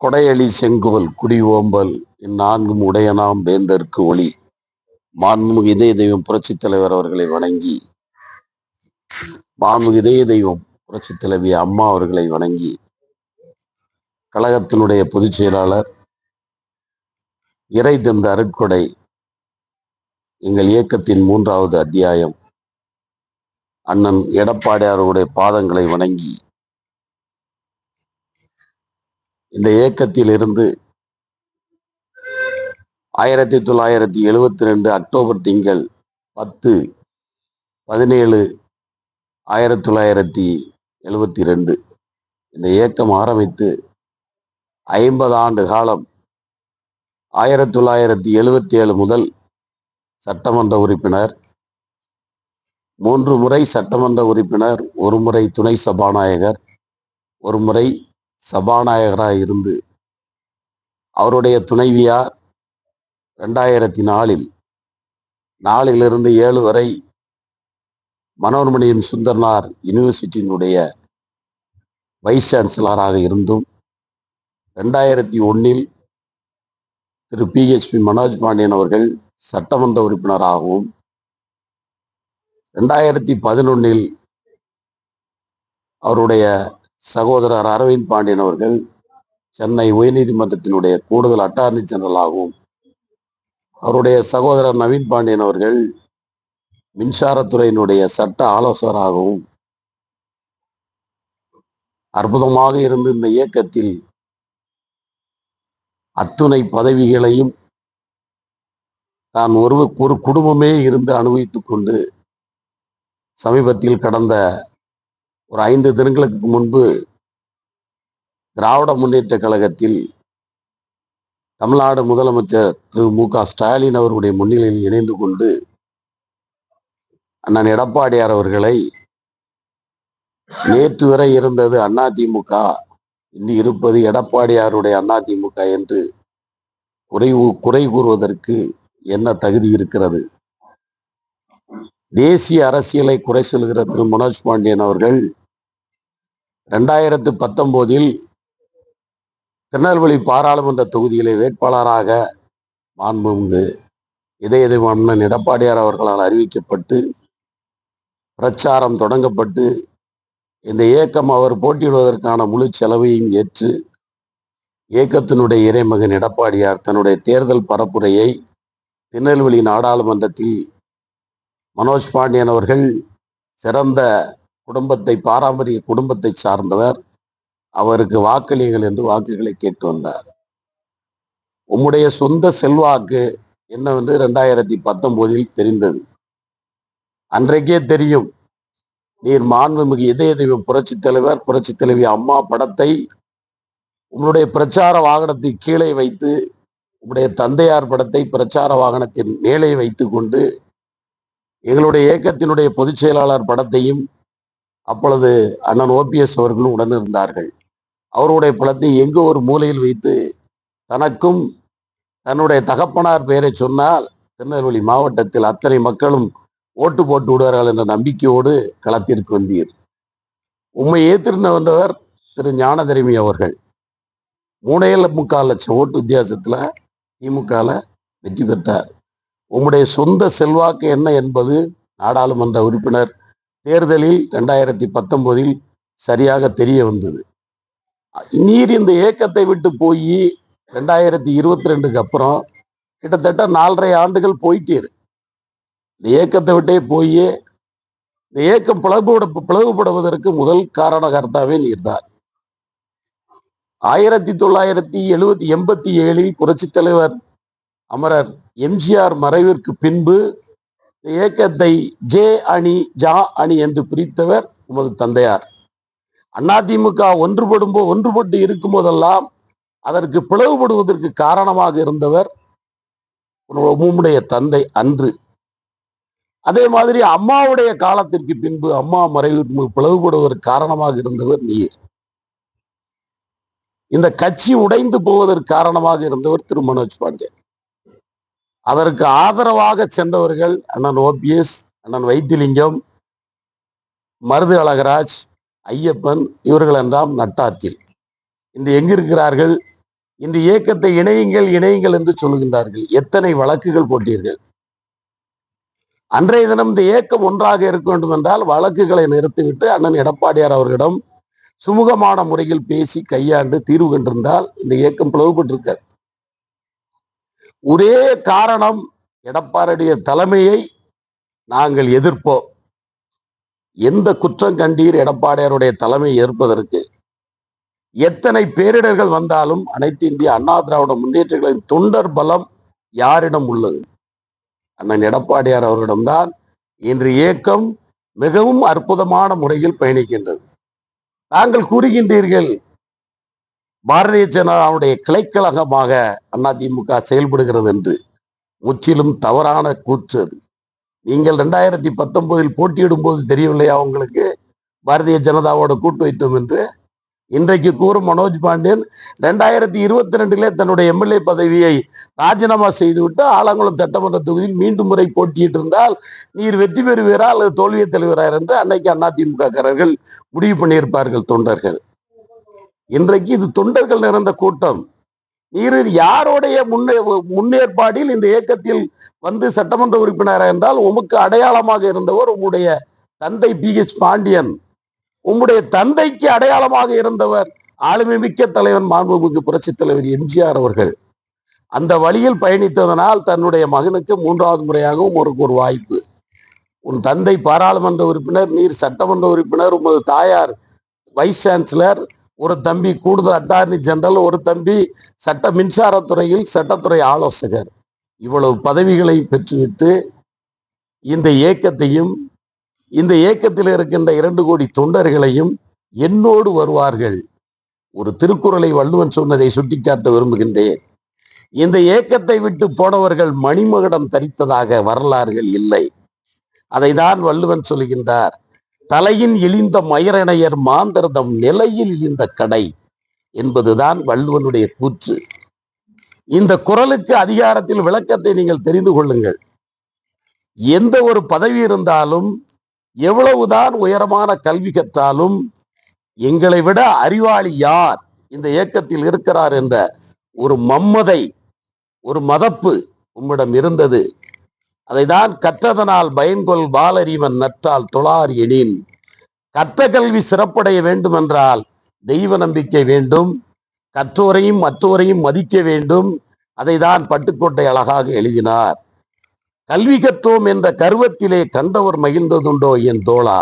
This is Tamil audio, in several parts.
கொடையளி செங்குவல் குடி ஓம்பல் இந்நான்கும் உடையனாம் வேந்தற்கு ஒளி. மாண்புமிகு இதய தெய்வம் புரட்சித் தலைவர் அவர்களை வணங்கி, மாண்புமிகு இதய தெய்வம் புரட்சித் தலைவி அம்மா அவர்களை வணங்கி, கழகத்தினுடைய பொதுச் செயலாளர் இறை தந்த அருட்கொடை எங்கள் இயக்கத்தின் 3வது அத்தியாயம் அண்ணன் எடப்பாடியாருடைய பாதங்களை வணங்கி, இந்த இயக்கத்தில் இருந்து 1972 அக்டோபர் திங்கள் 10/17/1972 இந்த இயக்கம் ஆரம்பித்து 50 ஆண்டு காலம் 1977 முதல் சட்டமன்ற உறுப்பினர், 3 முறை சட்டமன்ற உறுப்பினர், 1 முறை துணை சபாநாயகர், 1 முறை சபாநாயகராக இருந்து அவருடைய துணைவியார் 2004 4லிருந்து 7 வரை மனோன்மணியின் சுந்தரனார் யூனிவர்சிட்டியினுடைய வைஸ் சான்சலராக இருந்தும் 2001 திரு PHP மனோஜ் பாண்டியன் அவர்கள் சட்டமன்ற உறுப்பினராகவும், 2011 அவருடைய சகோதரர் அரவிந்த் பாண்டியன் அவர்கள் சென்னை உயர்நீதிமன்றத்தினுடைய கூடுதல் அட்டார்னி ஜெனரலாகவும், அவருடைய சகோதரர் நவீன் பாண்டியன் அவர்கள் மின்சாரத்துறையினுடைய சட்ட ஆலோசகராகவும் அற்புதமாக இருந்து இந்த இயக்கத்தில் அத்துணை பதவிகளையும் தான் ஒரு குடும்பமே இருந்து அனுபவித்துக் கொண்டு, சமீபத்தில் கடந்த ஒரு 5 தினங்களுக்கு முன்பு திராவிட முன்னேற்ற கழகத்தில் தமிழ்நாடு முதலமைச்சர் திரு மு.க. ஸ்டாலின் அவர்களுடைய முன்னிலையில் இணைந்து கொண்டு அண்ணன் எடப்பாடியார் அவர்களை நேற்று வரை இருந்தது அதிமுக, இன்று இருப்பது எடப்பாடியாருடைய அதிமுக என்று குறை கூறுவதற்கு என்ன தகுதி இருக்கிறது? தேசிய அரசியலை குறை சொல்கிற திரு மனோஜ் பாண்டியன் அவர்கள் 2019 திருநெல்வேலி பாராளுமன்ற தொகுதியிலே வேட்பாளராக மாண்புமிகு இதய தெய்வம் அண்ணன் எடப்பாடியார் அவர்களால் அறிவிக்கப்பட்டு பிரச்சாரம் தொடங்கப்பட்டு, இந்த இயக்கம் அவர் போட்டியிடுவதற்கான முழு செலவையும் ஏற்று இயக்கத்தினுடைய இறைமகன் எடப்பாடியார் தன்னுடைய தேர்தல் பரப்புரையை திருநெல்வேலி நாடாளுமன்றத்தில் மனோஜ் பாண்டியன் அவர்கள் சிறந்த பாரம்பரிய குடும்பத்தை சார்ந்தவர், அவருக்கு வாக்களியுங்கள் என்று வாக்குகளை கேட்டு வந்தார். உம்முடைய சொந்த செல்வாக்கு என்னவென்று 2019 தெரிந்தது. அன்றைக்கே தெரியும், நீர் மாண்புமிகு இதய தெய்வம் புரட்சித் தலைவர் புரட்சித் தலைவி அம்மா படத்தை உங்களுடைய பிரச்சார வாகனத்தை கீழே வைத்து, உங்களுடைய தந்தையார் படத்தை பிரச்சார வாகனத்தின் மேலே வைத்து கொண்டு, எங்களுடைய இயக்கத்தினுடைய பொதுச் செயலாளர் படத்தையும் அப்பொழுது அண்ணன் OPS அவர்களும் உடன் இருந்தார்கள். அவருடைய படத்தை எங்கு ஒரு மூலையில் வைத்து தனக்கும் தன்னுடைய தகப்பனார் பெயரை சொன்னால் திருநெல்வேலி மாவட்டத்தில் அத்தனை மக்களும் ஓட்டு போட்டு விடுவார்கள் என்ற நம்பிக்கையோடு களத்திற்கு வந்தீர். உண்மை ஏற்றிருந்த வந்தவர் திரு ஞானதரிமி அவர்கள் 3.25 லட்சம் ஓட்டு வித்தியாசத்துல திமுகல வெற்றி பெற்றார். உம்முடைய சொந்த செல்வாக்கு என்ன என்பது நாடாளுமன்ற உறுப்பினர் தேர்தலில் 2019 சரியாக தெரிய வந்தது. நீர் இந்த இயக்கத்தை விட்டு போய் 2022 அப்புறம் கிட்டத்தட்ட 4.5 ஆண்டுகள் போயிட்டீர். இந்த இயக்கத்தை விட்டே போய் இந்த இயக்கம் பிளவுபடுவதற்கு முதல் காரணகர்த்தாவே நீர்தான். 1987 புரட்சித் தலைவர் அமரர் எம்ஜிஆர் மறைவிற்கு பின்பு இயக்கத்தை ஜே அணி ஜா அணி என்று பிரித்தவர் உமது தந்தையார். அதிமுக ஒன்றுபட்டு இருக்கும் போதெல்லாம் அதற்கு பிளவுபடுவதற்கு காரணமாக இருந்தவர் உம்முடைய தந்தை அன்று. அதே மாதிரி அம்மாவுடைய காலத்திற்கு பின்பு அம்மா மறைவிற்கு பிளவுபடுவதற்கு காரணமாக இருந்தவர் நீர். இந்த கட்சி உடைந்து போவதற்கு காரணமாக இருந்தவர் திரு மனோஜ் பாண்டியன். அதற்கு ஆதரவாக சென்றவர்கள் அண்ணன் OPS, அண்ணன் வைத்திலிங்கம், மருது அழகராஜ், ஐயப்பன், இவர்கள் எல்லாம் நட்டாத்தில் இன்று எங்கிருக்கிறார்கள்? இந்த இயக்கத்தை இணையுங்கள் இணையுங்கள் என்று சொல்லுகின்றார்கள். எத்தனை வழக்குகள் போட்டீர்கள்? அன்றைய தினம் இந்த இயக்கம் ஒன்றாக இருக்க வேண்டும் என்றால் வழக்குகளை நிறுத்திவிட்டு அண்ணன் எடப்பாடியார் அவர்களிடம் சுமூகமான முறையில் பேசி கையாண்டு தீர்வு கண்டிருந்தால் இந்த இயக்கம் பிளவுபட்டிருக்க. ஒரே காரணம், எடப்பாடியுடைய தலைமையை நாங்கள் எதிர்ப்போம். எந்த குற்றம் கண்டீர் எடப்பாடியாருடைய தலைமையை ஏற்பதற்கு? எத்தனை பேரிடர்கள் வந்தாலும் அனைத்து இந்திய அண்ணா திராவிட முன்னேற்றங்களின் தொண்டர் பலம் யாரிடம் உள்ளது? அண்ணன் எடப்பாடியார் அவர்களிடம்தான் இன்று இயக்கம் மிகவும் அற்புதமான முறையில் பயணிக்கின்றது. தாங்கள் கூறுகின்றீர்கள் பாரதிய ஜனதாவுடைய கிளைக்கழகமாக அதிமுக செயல்படுகிறது என்று. முற்றிலும் தவறான கூற்று அது. நீங்கள் 2019 போட்டியிடும் போது தெரியவில்லையா உங்களுக்கு பாரதிய ஜனதாவோட கூட்டு வைத்தோம் என்று? இன்றைக்கு கூறும் மனோஜ் பாண்டியன் 2022 தன்னுடைய எம்எல்ஏ பதவியை ராஜினாமா செய்துவிட்டு ஆலங்குளம் சட்டமன்ற தொகுதியில் மீண்டும் முறை போட்டியிட்டு இருந்தால் நீர் வெற்றி பெறுவீரா அல்லது தோல்வியை தழுவீரார் என்று அன்னைக்கு அதிமுககாரர்கள் முடிவு பண்ணியிருப்பார்கள் தொண்டர்கள். இன்றைக்கு இது தொண்டர்கள் நிறைந்த கூட்டம். நீர் யாருடைய முன்னேற்பாடில் இந்த இயக்கத்தில் வந்து சட்டமன்ற உறுப்பினர் என்றால் உமக்கு அடையாளமாக இருந்தவர் உங்களுடைய தந்தை PH பாண்டியன். உம்முடைய தந்தைக்கு அடையாளமாக இருந்தவர் ஆளுமை மிக்க தலைவன் மாண்புமிகு புரட்சி தலைவர் எம்ஜிஆர் அவர்கள். அந்த வழியில் பயணித்ததனால் தன்னுடைய மகனுக்கு 3வது முறையாகவும் ஒரு வாய்ப்பு. உன் தந்தை பாராளுமன்ற உறுப்பினர், நீர் சட்டமன்ற உறுப்பினர், உமது தாயார் வைஸ் சான்சலர், ஒரு தம்பி கூடுதல் அட்டார்னி ஜெனரல், ஒரு தம்பி மின்சாரத்துறையில் சட்டத்துறை ஆலோசகர். இவ்வளவு பதவிகளை பெற்றுவிட்டு இந்த இயக்கத்தையும் இந்த இயக்கத்தில் இருக்கின்ற 2 கோடி தொண்டர்களையும் என்னோடு வருவார்கள். ஒரு திருக்குறளை வள்ளுவன் சொன்னதை சுட்டிக்காட்ட விரும்புகின்றேன். இந்த இயக்கத்தை விட்டு போனவர்கள் மணிமகுடம் தரித்ததாக வரலாறுகள் இல்லை. அதைதான் வள்ளுவன் சொல்கின்றார். தலையின் இழிந்த மயிரணையர் மாந்தர்தம் நிலையில் இழிந்த கடை என்பதுதான் வள்ளுவனுடைய கூற்று. இந்த குறளுக்கு அதிகாரத்தில் விளக்கத்தை நீங்கள் தெரிந்து கொள்ளுங்கள். எந்த ஒரு பதவி இருந்தாலும், எவ்வளவுதான் உயரமான கல்வி கற்றாலும், எங்களை விட அறிவாளி யார் இந்த இயக்கத்தில் இருக்கிறார் என்ற ஒரு மம்மதை, ஒரு மதப்பு உம்மிடம் இருந்தது. அதைதான் கற்றதனால் பயன்கொள் பாலறிவன் நற்றால் தொழார் எனின். கற்ற கல்வி சிறப்படைய வேண்டும் என்றால் தெய்வ நம்பிக்கை வேண்டும், கற்றோரையும் மற்றோரையும் மதிக்க வேண்டும். அதைதான் பட்டுக்கோட்டை அழகாக எழுதினார். கல்வி கற்றோம் என்ற கர்வத்திலே கண்டவர் மகிழ்ந்ததுண்டோ என் தோழா.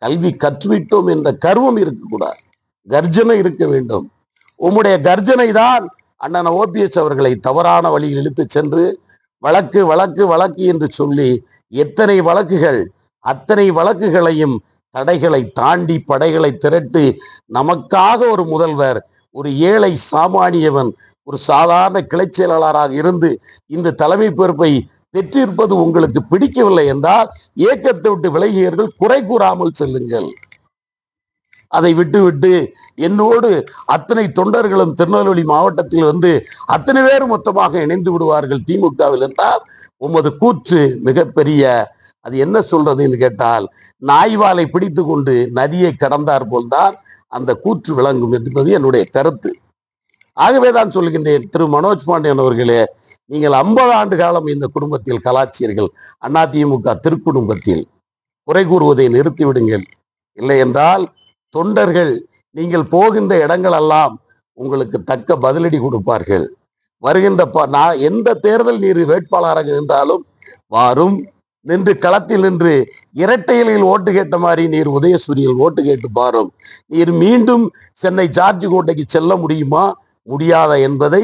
கல்வி கற்றுவிட்டோம் என்ற கர்வம் இருக்கக்கூடாது, கர்ஜனை இருக்க வேண்டும். உம்முடைய கர்ஜனை தான் அண்ணன் OPS அவர்களை தவறான வழியில் இழுத்து சென்று வழக்கு வழக்கு வழக்கு என்று சொல்லி எத்தனை வழக்குகள், அத்தனை வழக்குகளையும் தடைகளை தாண்டி படைகளை திரட்டி நமக்காக ஒரு முதல்வர், ஒரு ஏழை சாமானியவன், ஒரு சாதாரண கிளை செயலாளராக இருந்து இந்த தலைமை பொறுப்பை பெற்றிருப்பது உங்களுக்கு பிடிக்கவில்லை என்றால் இயக்கத்தை விட்டு விலகியவர்கள் குறை கூறாமல் செல்லுங்கள். அதை விட்டுவிட்டு என்னோடு அத்தனை தொண்டர்களும் திருநெல்வேலி மாவட்டத்தில் வந்து அத்தனை பேரும் மொத்தமாக இணைந்து விடுவார்கள் திமுகவில் என்றால் உமது கூற்று மிகப்பெரிய, அது என்ன சொல்றதுன்னு கேட்டால், நாய்வாலை பிடித்து கொண்டு நதியை கடந்தார் போல்தான் அந்த கூற்று விளங்கும் என்பது என்னுடைய கருத்து. ஆகவேதான் சொல்கின்றேன், திரு மனோஜ் பாண்டியன் அவர்களே, நீங்கள் 50 ஆண்டு காலம் இந்த குடும்பத்தில் கலாச்சியர்கள். அதிமுக திருக்குடும்பத்தில் குறை கூறுவதை நிறுத்திவிடுங்கள். இல்லை என்றால் தொண்டர்கள் நீங்கள் போகின்ற இடங்களெல்லாம் உங்களுக்கு தக்க பதிலடி கொடுப்பார்கள். வருகின்ற எந்த தேர்தல் நீர் வேட்பாளராக இருந்தாலும் வாரும், நின்று களத்தில் நின்று இரட்டை இலையில் ஓட்டு கேட்ட மாதிரி நீர் உதயசூரியில் ஓட்டு கேட்டு பாரும். நீர் மீண்டும் சென்னை ஜார்ஜ் கோட்டைக்கு செல்ல முடியுமா முடியாதா என்பதை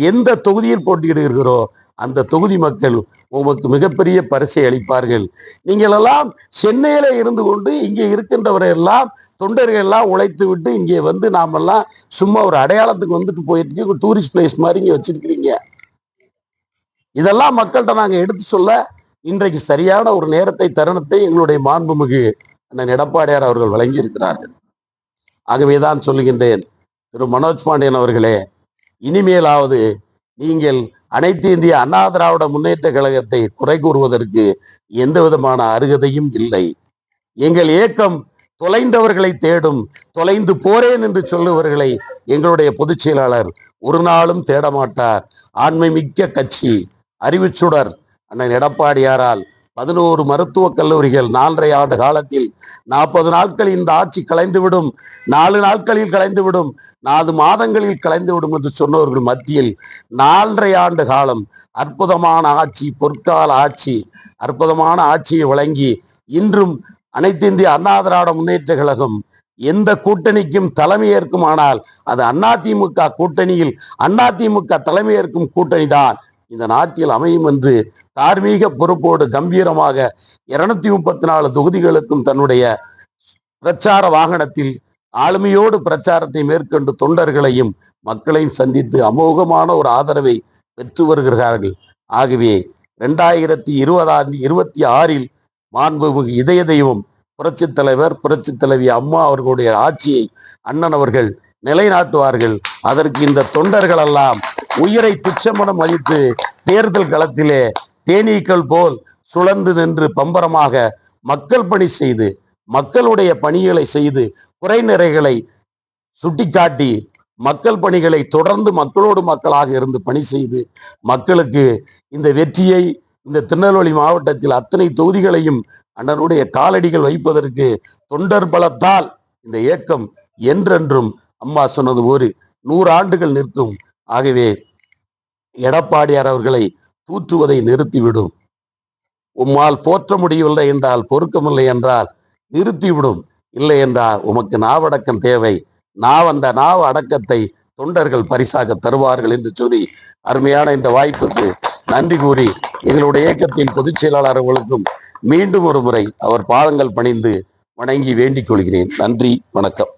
எந்த தொகுதியில் போட்டியிடுகிறோ அந்த தொகுதி மக்கள் உங்களுக்கு மிகப்பெரிய பரிசை அளிப்பார்கள். நீங்கள் எல்லாம் சென்னையில இருந்து கொண்டு இங்கே இருக்கின்றவரை எல்லாம் தொண்டர்கள் எல்லாம் உழைத்து விட்டு இங்கே வந்து நாமெல்லாம் சும்மா ஒரு அடையாளத்துக்கு வந்துட்டு போயிட்டு டூரிஸ்ட் பிளேஸ் மாதிரி இங்கே வச்சிருக்கிறீங்க. இதெல்லாம் மக்கள்கிட்ட நாங்க எடுத்து சொல்ல இன்றைக்கு சரியான ஒரு நேரத்தை, தருணத்தை எங்களுடைய மாண்புமிகு அண்ணன் எடப்பாடியார் அவர்கள் வழங்கி இருக்கிறார்கள். ஆகவேதான் சொல்லுகின்றேன், திரு மனோஜ் பாண்டியன் அவர்களே, இனிமேலாவது நீங்கள் அனைத்து இந்திய அண்ணா திராவிட முன்னேற்ற கழகத்தை குறை கூறுவதற்கு எந்த விதமான அருகதையும் இல்லை. எங்கள் இயக்கம் தொலைந்தவர்களை தேடும், தொலைந்து போறேன் என்று சொல்லுவர்களை எங்களுடைய பொதுச் செயலாளர் ஒரு நாளும் தேடமாட்டார். ஆண்மை மிக்க கட்சி அறிவுச்சுடர் அண்ணன் எடப்பாடியாரால் 11 மருத்துவக் கல்லூரிகள் 4.5 ஆண்டு காலத்தில் 40 நாட்களில் இந்த ஆட்சி கலைந்துவிடும், 4 நாட்களில் கலைந்துவிடும், 4 மாதங்களில் கலைந்துவிடும் என்று சொன்னவர்கள் மத்தியில் 4.5 ஆண்டு காலம் அற்புதமான ஆட்சி, பொற்கால ஆட்சி, அற்புதமான ஆட்சியை வழங்கி இன்றும் அனைத்து இந்திய அண்ணா திராவிட முன்னேற்ற கழகம் எந்த கூட்டணிக்கும் தலைமையேற்கும், ஆனால் அது அதிமுக கூட்டணியில் அதிமுக தலைமையேற்கும் கூட்டணி தான் இந்த நாட்டில் அமையும் என்று தார்மீக பொறுப்போடு கம்பீரமாக 234 தொகுதிகளுக்கும் தன்னுடைய பிரச்சார வாகனத்தில் ஆளுமையோடு பிரச்சாரத்தை மேற்கொண்டு தொண்டர்களையும் மக்களையும் சந்தித்து அமோகமான ஒரு ஆதரவை பெற்று வருகிறார்கள். ஆகவே 2026 மாண்புமிகு இதய தெய்வம் புரட்சி தலைவர் புரட்சி தலைவி அம்மா அவர்களுடைய ஆட்சியை அண்ணன் அவர்கள் நிலைநாட்டுவார்கள். அதற்கு இந்த தொண்டர்கள் எல்லாம் உயிரை துச்சமென மதித்து தேர்தல் களத்திலே தேனீக்கள் போல் சுழந்து நின்று பம்பரமாக மக்கள் பணி செய்து, மக்களுடைய பணிகளை செய்து, குறை நிறைகளை சுட்டிக்காட்டி மக்கள் பணிகளை தொடர்ந்து மக்களோடு மக்களாக இருந்து பணி செய்து மக்களுக்கு இந்த வெற்றியை இந்த திருநெல்வேலி மாவட்டத்தில் அத்தனை தொகுதிகளையும் அண்ணனுடைய காலடிகள் வைப்பதற்கு தொண்டர் பலத்தால் இந்த இயக்கம் என்றென்றும் அம்மா சொன்னது ஒரு 100 ஆண்டுகள் நிற்கும். ஆகவே எடப்பாடியார் அவர்களை தூற்றுவதை நிறுத்திவிடும். உம்மால் போற்ற முடியவில்லை என்றால், பொறுக்கமில்லை என்றால் நிறுத்திவிடும். இல்லை என்றால் உமக்கு நாவடக்கம் தேவை, அந்த நாவ அடக்கத்தை தொண்டர்கள் பரிசாக தருவார்கள் என்று சொல்லி அருமையான இந்த வாய்ப்புக்கு நன்றி கூறி எங்களுடைய இயக்கத்தின் பொதுச் செயலாளர் அவர்களுக்கும் மீண்டும் ஒரு முறை அவர் பாதங்கள் பணிந்து வணங்கி வேண்டிக் கொள்கிறேன். நன்றி, வணக்கம்.